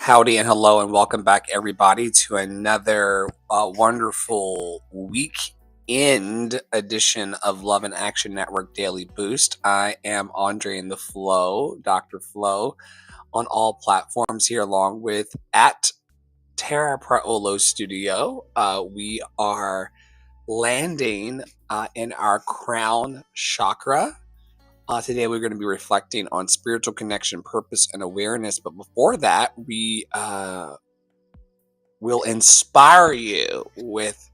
Howdy and hello, and welcome back, everybody, to another wonderful weekend edition of Love and Action Network Daily Boost. I am Andre in the Flow, Dr. Flow, on all platforms here, along with at Terra Praolo Studio. We are landing in our crown chakra. Today we're going to be reflecting on spiritual connection, purpose, and awareness. But before that, we will inspire you with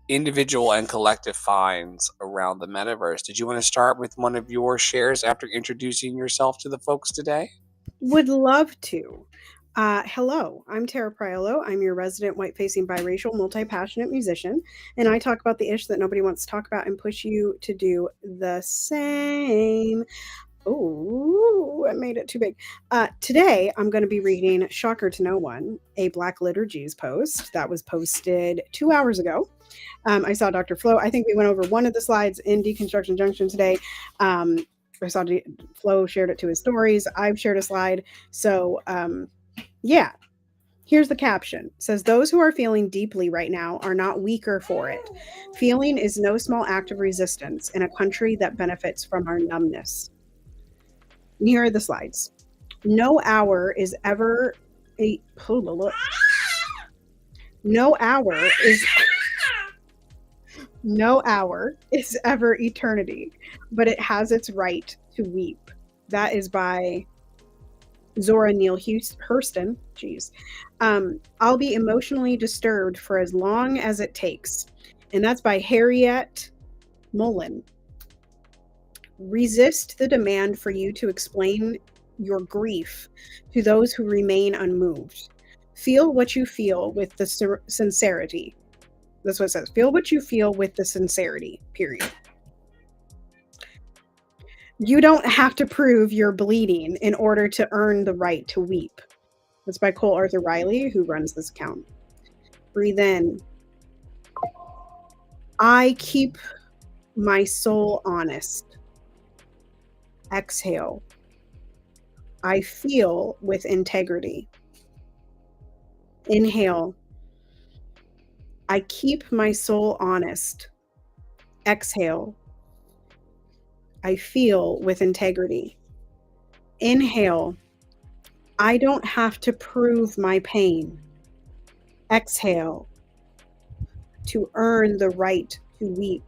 individual and collective finds around the metaverse. Did you want to start with one of your shares after introducing yourself to the folks today? Would love to. Hello, I'm Tara Priolo. I'm your resident white-facing biracial multi-passionate musician, and I talk about the ish that nobody wants to talk about and push you to do the same. Oh, I made it too big. Today, I'm going to be reading Shocker to No One, a Black Liturgies post that was posted 2 hours ago. I saw Dr. Flo. I think we went over one of the slides in Deconstruction Junction today. I saw Flo shared it to his stories. I've shared a slide. So, yeah, here's the caption. It says, those who are feeling deeply right now are not weaker for it. Feeling is no small act of resistance in a country that benefits from our numbness. And here are the slides. No hour is ever a no hour is ever eternity, but it has its right to weep. That is by Zora Neale Hurston. Jeez. I'll be emotionally disturbed for as long as it takes. And that's by Harriet Mullen. Resist the demand for you to explain your grief to those who remain unmoved. Feel what you feel with the sincerity. That's what it says. Feel what you feel with the sincerity, period. You don't have to prove you're bleeding in order to earn the right to weep. That's by Cole Arthur Riley, who runs this account. Breathe in. I keep my soul honest. Exhale. I feel with integrity. Inhale. I keep my soul honest. Exhale. I feel with integrity. Inhale. I don't have to prove my pain. Exhale. To earn the right to weep.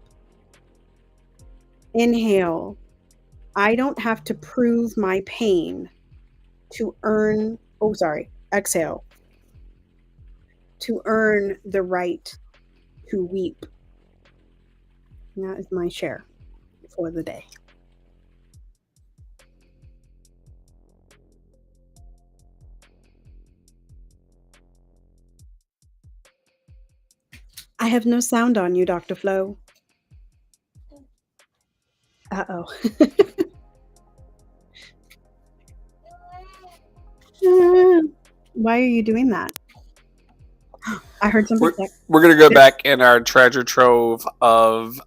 Inhale. I don't have to prove my pain to earn, exhale. To earn the right to weep. And that is my share for the day. I have no sound on you, Dr. Flo. Uh-oh. Why are you doing that? I heard something. We're going to go back in our treasure trove of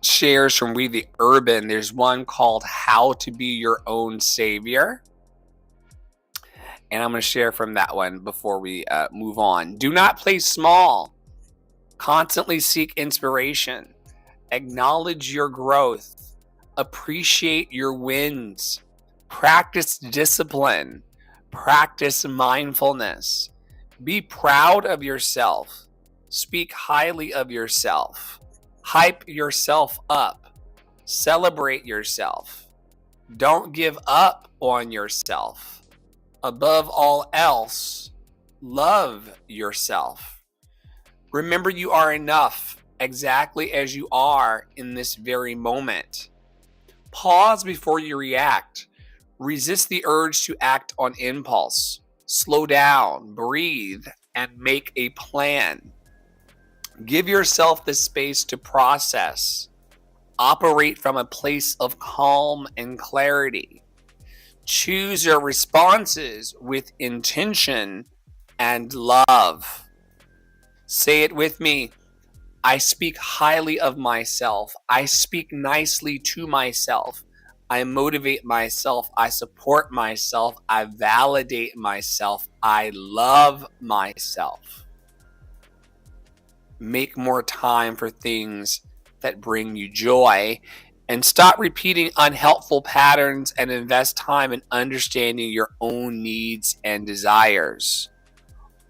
shares from We the Urban. There's one called How to Be Your Own Savior. And I'm going to share from that one before we move on. Do not play small. Constantly seek inspiration. Acknowledge your growth. Appreciate your wins. Practice discipline. Practice mindfulness. Be proud of yourself. Speak highly of yourself. Hype yourself up. Celebrate yourself. Don't give up on yourself. Above all else, love yourself. Remember, you are enough exactly as you are in this very moment. Pause before you react. Resist the urge to act on impulse. Slow down, breathe, and make a plan. Give yourself the space to process. Operate from a place of calm and clarity. Choose your responses with intention and love. Say it with me. I speak highly of myself. I speak nicely to myself. I motivate myself. I support myself. I validate myself. I love myself. Make more time for things that bring you joy and stop repeating unhelpful patterns and invest time in understanding your own needs and desires.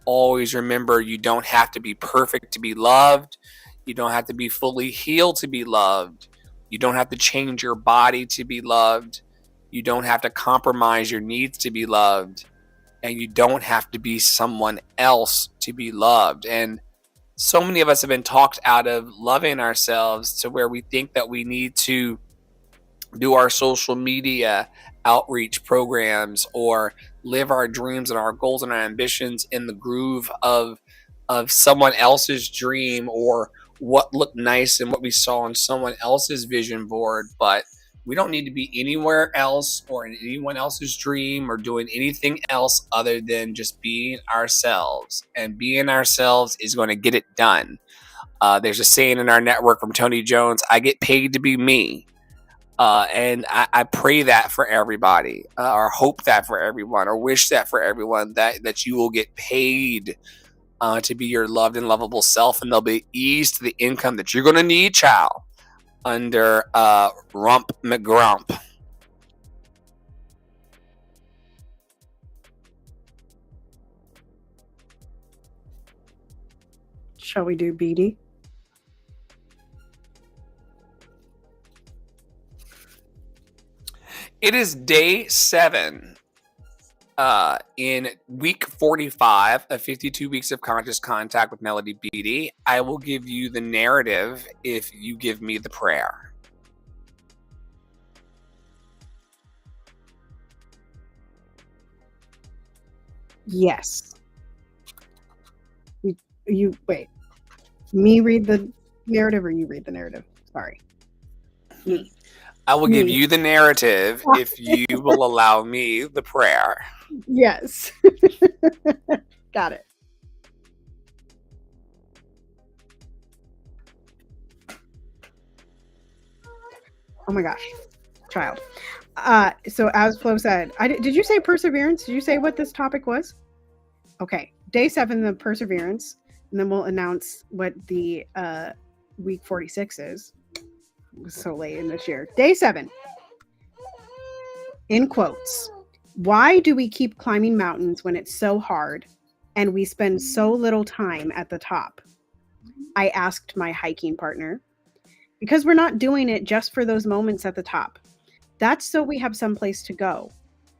Always remember, you don't have to be perfect to be loved. You don't have to be fully healed to be loved. You don't have to change your body to be loved. You don't have to compromise your needs to be loved. And you don't have to be someone else to be loved. And so many of us have been talked out of loving ourselves to where we think that we need to do our social media outreach programs or live our dreams and our goals and our ambitions in the groove of someone else's dream or what looked nice and what we saw on someone else's vision board. But we don't need to be anywhere else or in anyone else's dream or doing anything else other than just being ourselves. And being ourselves is going to get it done. There's a saying in our network from Tony Jones: I get paid to be me. And I pray that for everybody, or hope that for everyone, or wish that for everyone, that you will get paid to be your loved and lovable self, and there'll be ease to the income that you're going to need, child, under Rump McGrump. Shall we do BD? It is day 7 in week 45 of 52 weeks of conscious contact with Melody Beatty. I will give you the narrative if you give me the prayer. Yes. You wait. Me read the narrative or you read the narrative? Sorry. Me. I will give you the narrative if you will allow me the prayer. Yes. Got it. Oh my gosh. Child. So as Flo said, did you say perseverance? Did you say what this topic was? Okay. Day 7, the perseverance. And then we'll announce what the week 46 is. It was so late in this year. Day 7. In quotes. Why do we keep climbing mountains when it's so hard and we spend so little time at the top? I asked my hiking partner. Because we're not doing it just for those moments at the top. That's so we have someplace to go.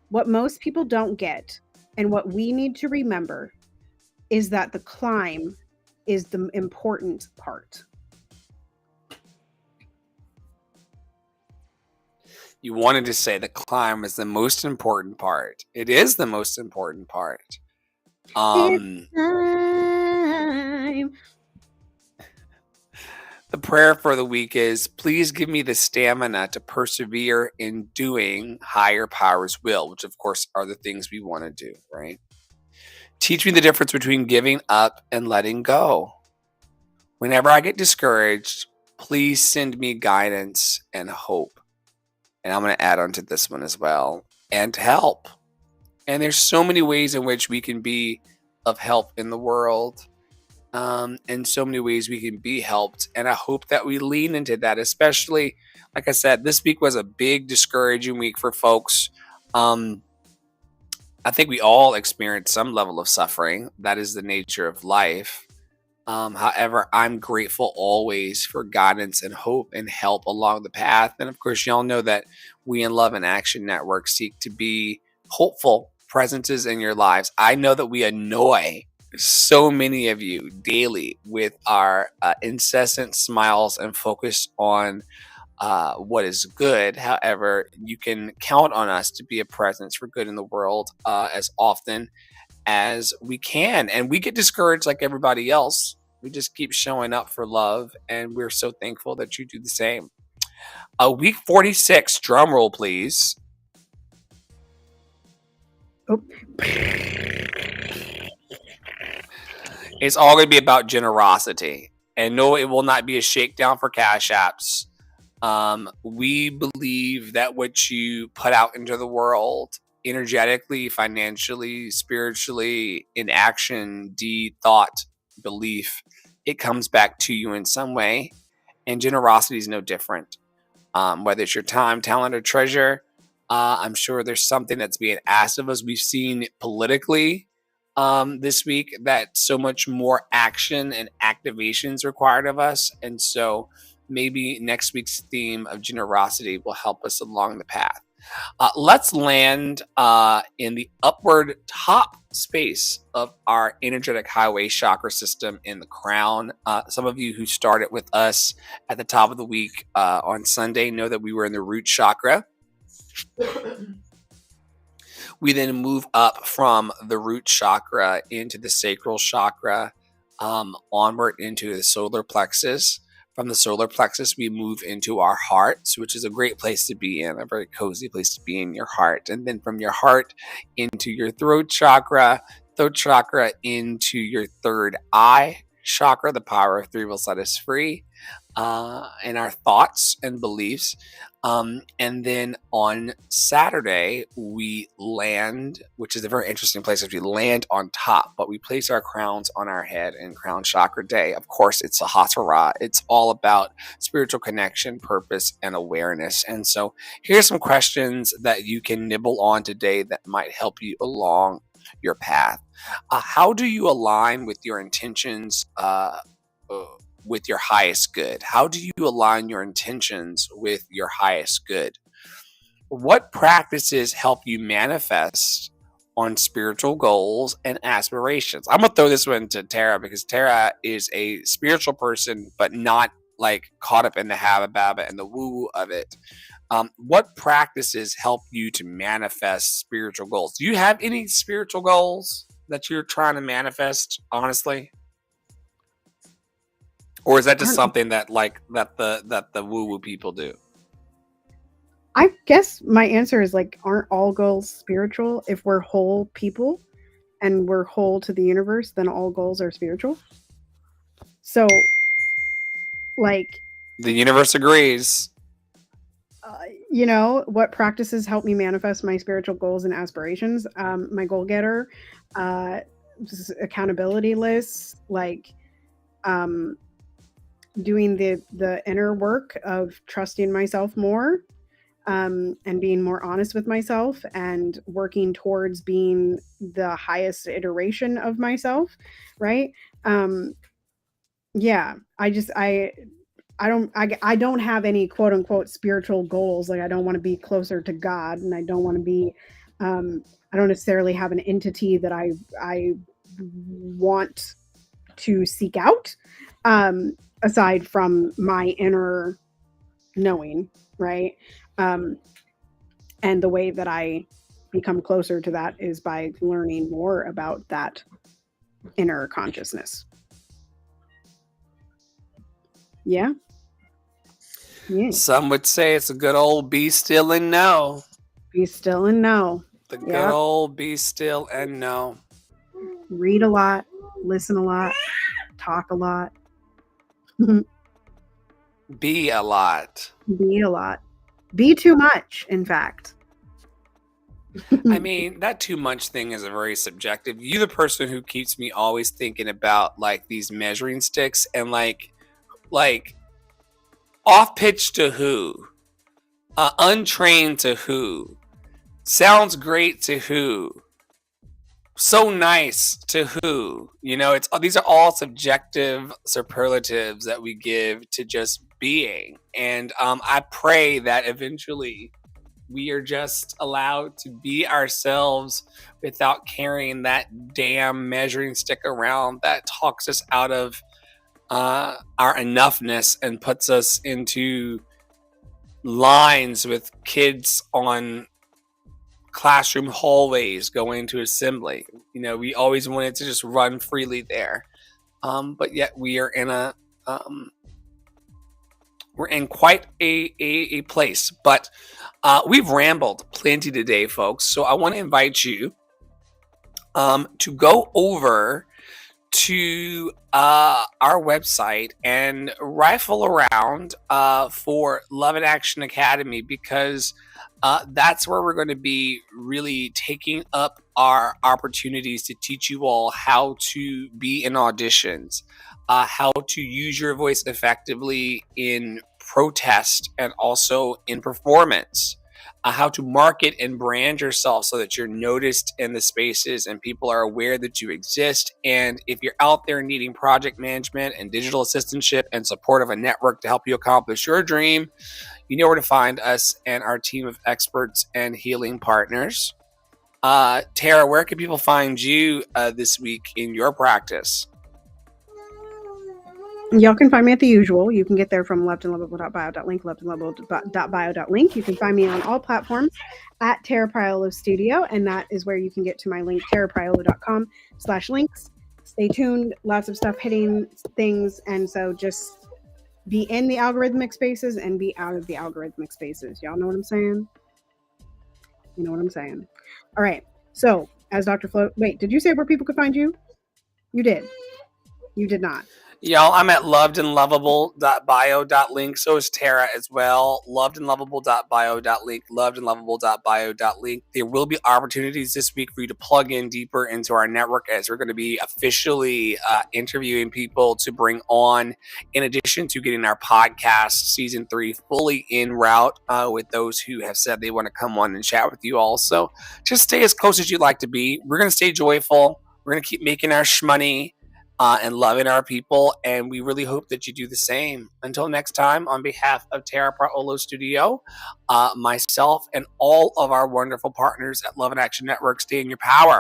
What most people don't get, and what we need to remember, is that the climb is the important part. You wanted to say the climb is the most important part. It is the most important part. It's time. The prayer for the week is, please give me the stamina to persevere in doing higher powers will, which of course are the things we want to do, right? Teach me the difference between giving up and letting go. Whenever I get discouraged, please send me guidance and hope. And I'm going to add on to this one as well, and help. And there's so many ways in which we can be of help in the world. And so many ways we can be helped. And I hope that we lean into that, especially, like I said, this week was a big discouraging week for folks. I think we all experience some level of suffering. That is the nature of life. However, I'm grateful always for guidance and hope and help along the path. And of course, y'all know that we in Love and Action Network seek to be hopeful presences in your lives. I know that we annoy so many of you daily with our incessant smiles and focus on what is good. However, you can count on us to be a presence for good in the world as often as we can. And we get discouraged like everybody else. We just keep showing up for love, and we're so thankful that you do the same. Week 46, drum roll, please. Oh. It's all going to be about generosity. And no, it will not be a shakedown for cash apps. We believe that what you put out into the world, energetically, financially, spiritually, in action, deed, thought, belief, it comes back to you in some way. And generosity is no different. Whether it's your time, talent, or treasure, I'm sure there's something that's being asked of us. We've seen politically this week that so much more action and activation is required of us. And so maybe next week's theme of generosity will help us along the path. Let's land in the upward top space of our energetic highway chakra system in the crown. Some of you who started with us at the top of the week on Sunday know that we were in the root chakra. We then move up from the root chakra into the sacral chakra, onward into the solar plexus. From the solar plexus, we move into our hearts, which is a great place to be in, a very cozy place to be in your heart. And then from your heart into your throat chakra into your third eye chakra. The power of three will set us free in our thoughts and beliefs. And then on Saturday, we land, which is a very interesting place as we land on top, but we place our crowns on our head in Crown Chakra Day. Of course, it's a Hatara. It's all about spiritual connection, purpose, and awareness. And so here's some questions that you can nibble on today that might help you along your path. How do you align with your intentions with your highest good? How do you align your intentions with your highest good? What practices help you manifest on spiritual goals and aspirations? I'm going to throw this one to Tara because Tara is a spiritual person, but not like caught up in the habba babba and the woo of it. What practices help you to manifest spiritual goals? Do you have any spiritual goals that you're trying to manifest, honestly? Or is that just something that the woo-woo people do? I guess my answer is like, aren't all goals spiritual? If we're whole people and we're whole to the universe, then all goals are spiritual. So, like, the universe agrees. What practices help me manifest my spiritual goals and aspirations? My goal getter, accountability lists, like, doing the inner work of trusting myself more, and being more honest with myself and working towards being the highest iteration of myself, right? Yeah, I don't have any quote unquote spiritual goals. Like, I don't want to be closer to God, and I don't want to be I don't necessarily have an entity that I want to seek out, aside from my inner knowing, right? And the way that I become closer to that is by learning more about that inner consciousness. Yeah. Some would say it's a good old be still and know. Be still and know. The good old be still and know. Read a lot, listen a lot, talk a lot. Be a lot. Be a lot. Be too much, in fact. I mean, that too much thing is a very subjective. You're the person who keeps me always thinking about like these measuring sticks and like off pitch to who, untrained to who, sounds great to who, so nice to who. It's these are all subjective superlatives that we give to just being. And I pray that eventually we are just allowed to be ourselves without carrying that damn measuring stick around that talks us out of our enoughness and puts us into lines with kids on classroom hallways going to assembly. We always wanted to just run freely there, but yet we are in we're in quite a place. But we've rambled plenty today, folks, so I want to invite you to go over to our website and rifle around for Love and Action Academy, because that's where we're going to be really taking up our opportunities to teach you all how to be in auditions, how to use your voice effectively in protest and also in performance, how to market and brand yourself so that you're noticed in the spaces and people are aware that you exist. And if you're out there needing project management and digital assistantship and support of a network to help you accomplish your dream, you know where to find us and our team of experts and healing partners. Tara, where can people find you this week in your practice? Y'all can find me at the usual. You can get there from lovedandlovable.bio.link, lovedandlovable.bio.link. You can find me on all platforms at Tara Priolo Studio, and that is where you can get to my link, tarapriolo.com/links. Stay tuned. Lots of stuff hitting things, and so just be in the algorithmic spaces and be out of the algorithmic spaces. Y'all know what I'm saying? You know what I'm saying? All right. So, as Dr. Flo, wait, did you say where people could find you? You did. You did not. Y'all, I'm at lovedandlovable.bio.link. So is Tara as well. Lovedandlovable.bio.link. Lovedandlovable.bio.link. There will be opportunities this week for you to plug in deeper into our network, as we're going to be officially interviewing people to bring on, in addition to getting our podcast season 3 fully en route with those who have said they want to come on and chat with you all. So just stay as close as you'd like to be. We're going to stay joyful. We're going to keep making our shmoney. And loving our people, and we really hope that you do the same. Until next time, on behalf of Tara Priolo Studio, myself, and all of our wonderful partners at Love and Action Network, stay in your power.